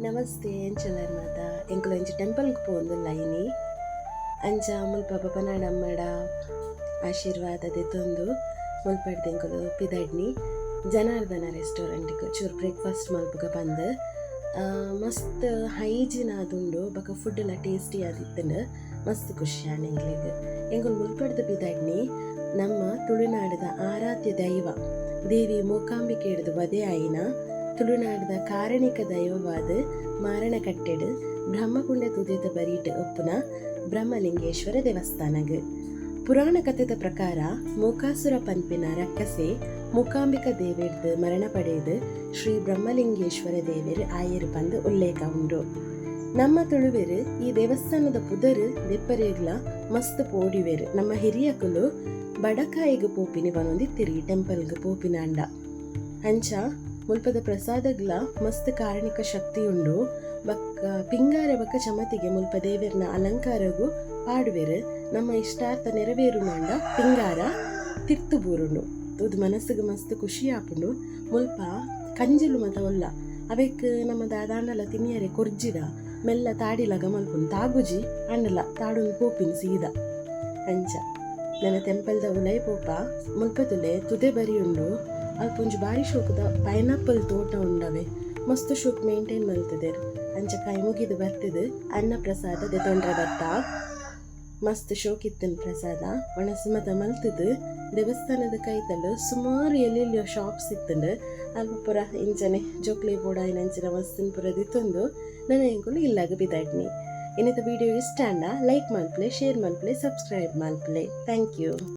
ನಮಸ್ತೆ ಎಂಚಲರ್ ಮಾತ ಎಂಕುಲು ಎಂಚ ಟೆಂಪಲ್ಗೆ ಪೋಂದುಲ್ಲ ಐನಿ ಅಂಚ ಮುಲ್ಪ ಪಪನಾಡಮ್ಮಡ ಆಶೀರ್ವಾದ ದೆತೊಂದು ಮುಲ್ಪಡ್ದು ಎಂಕುಲು ಪಿದಡ್ನಿ ಜನಾರ್ದನ ರೆಸ್ಟೋರೆಂಟ್ಗೆ ಚೂರು ಬ್ರೇಕ್ಫಾಸ್ಟ್ ಮಲ್ಪಗ ಬಂದು ಮಸ್ತ್ ಹೈಜಿನ್ ಆದುಂಡು ಬೊಕ ಫುಡ್ ಎಲ್ಲ ಟೇಸ್ಟಿ ಆದಿತ್ತಂಡು ಮಸ್ತ್ ಖುಷಿ ಆಂಡ್ ಎಂಕ್ಲೆಗ್ ಎಂಕುಲು ಮುಲ್ಪಡ್ದು ಪಿದಡ್ನಿ ನಮ್ಮ ತುಳುನಾಡದ ಆರಾಧ್ಯ ದೈವ ದೇವಿ ಮೂಕಾಂಬಿಕೆಡ್ದು ವದೆ ಆಯಿನ ತುಳುನಾಡದ ಕಾರಣಿಕ ದೈವವಾದ ಮಾರಣಕಟ್ಟೆಡು ಬ್ರಹ್ಮಕುಂಡ ತುದಿದ ಬರೀಟ್ ಒಪ್ಪುನ ಬ್ರಹ್ಮಲಿಂಗೇಶ್ವರ ದೇವಸ್ಥಾನಗ್ ಪುರಾಣ ಕಥೆದ ಪ್ರಕಾರ ಮೂಕಾಸುರ ಪನ್ಪಿನ ರಕ್ಕಸೆ ಮೂಕಾಂಬಿಕ ದೇವೆಡ್ದು ಮರಣ ಪಡೆದು ಶ್ರೀ ಬ್ರಹ್ಮಲಿಂಗೇಶ್ವರ ದೇವೆರ್ ಆಯರು ಬಂದು ಉಲ್ಲೇಖ ಉಂಡು. ನಮ್ಮ ತುಳುವೆರು ಈ ದೇವಸ್ಥಾನದ ಪುದರು ದೆಪ್ಪರೆಗ್ಲ ಮಸ್ತ್ ಪೋಡಿವೆರು. ನಮ್ಮ ಹಿರಿಯಕುಲು ಬಡಕಾಯಿಗೆ ಪೋಪಿನಿ ಬನೊಂದಿತ್ತಿರಿ ಟೆಂಪಲ್ಗೆ ಪೋಪಿನ ಅಂಡ ಅಂಚ ಮುಲ್ಪದ ಪ್ರಸಾದಗ್ಲ ಮಸ್ತ್ ಕಾರಣಿಕ ಶಕ್ತಿ ಉಂಡು. ಬಕ್ಕ ಪಿಂಗಾರ ಬಕ್ಕ ಚಮತಿಗೆ ಮುಲ್ಪ ದೇವೆರ್ನ ಅಲಂಕಾರಗೂ ಪಾಡುವೆರು. ನಮ್ಮ ಇಷ್ಟಾರ್ಥ ನೆರವೇರು ಮಂಡ ಪಿಂಗಾರ ತಿರ್ತು ಬೂರುಂಡು. ತುದು ಮನಸ್ಸಿಗೆ ಮಸ್ತ್ ಖುಷಿ ಆಪುಂಡು. ಮುಲ್ಪ ಕಂಜಿಲು ಮತ ಒಲ್ಲ ಅವಕ್ ನಮ್ಮ ದಾದಾಂಡಲ ತಿನಿಯರೆ ಕೊರ್ಜಿದ ಮೆಲ್ಲ ತಾಡಿಲಗ ಮಲ್ಪುಂಡು ತಾಗುಜಿ ಅಂಡಲ ತಾಡುಂದು ಪೋಪಿನ ಸೀದ ಅಂಚ ನನ್ನ ಟೆಂಪಲ್ದ ಉಲೈ ಪೋಪ ಮುಲ್ಪದುಲೆ ತುದೆ ಬರಿ ಉಂಡು. ಅಲ್ಪೊಂಜಿ ಬಾರಿ ಶೋಕದ ಪೈನಾಪಲ್ ತೋಟ ಉಂಡವೆ ಮಸ್ತ್ ಶೋಕ್ ಮೇಂಟೈನ್ ಮಲ್ತದೇರು. ಅಂಚ ಕೈ ಮುಗಿದು ಬರ್ತದೆ ಅನ್ನ ಪ್ರಸಾದ ದೆತೊಂಡ್ರೆ ಬತ್ತ ಮಸ್ತ್ ಶೋಕಿತ್ತನ್ ಪ್ರಸಾದ ಒಣಸುಮತ ಮಲ್ತದು. ದೇವಸ್ಥಾನದ ಕೈತಲು ಸುಮಾರು ಎಲ್ಲೆಲ್ಲಿಯೋ ಶಾಪ್ಸ್ ಇತ್ತಂಡು ಅಲ್ಪ ಪುರ ಇಂಚನೆ ಜೋಕ್ಲಿ ಬೋಡ ಇಂಚಿನ ಮಸ್ತಿನ ಪುರ ದಿತ್ತೊಂದು ನನ್ನ ಎಂಕುಲು ಇಲ್ಲಾಗ ಬಿದ್ದಾಡ್ನಿ. ಇನ್ನಿತ ವಿಡಿಯೋ ಇಷ್ಟ ಅಂಡ ಲೈಕ್ ಮಲ್ಪಲೆ, ಶೇರ್ ಮಲ್ಪಲೆ, ಸಬ್ಸ್ಕ್ರೈಬ್ ಮಲ್ಪಲೆ. Thank you.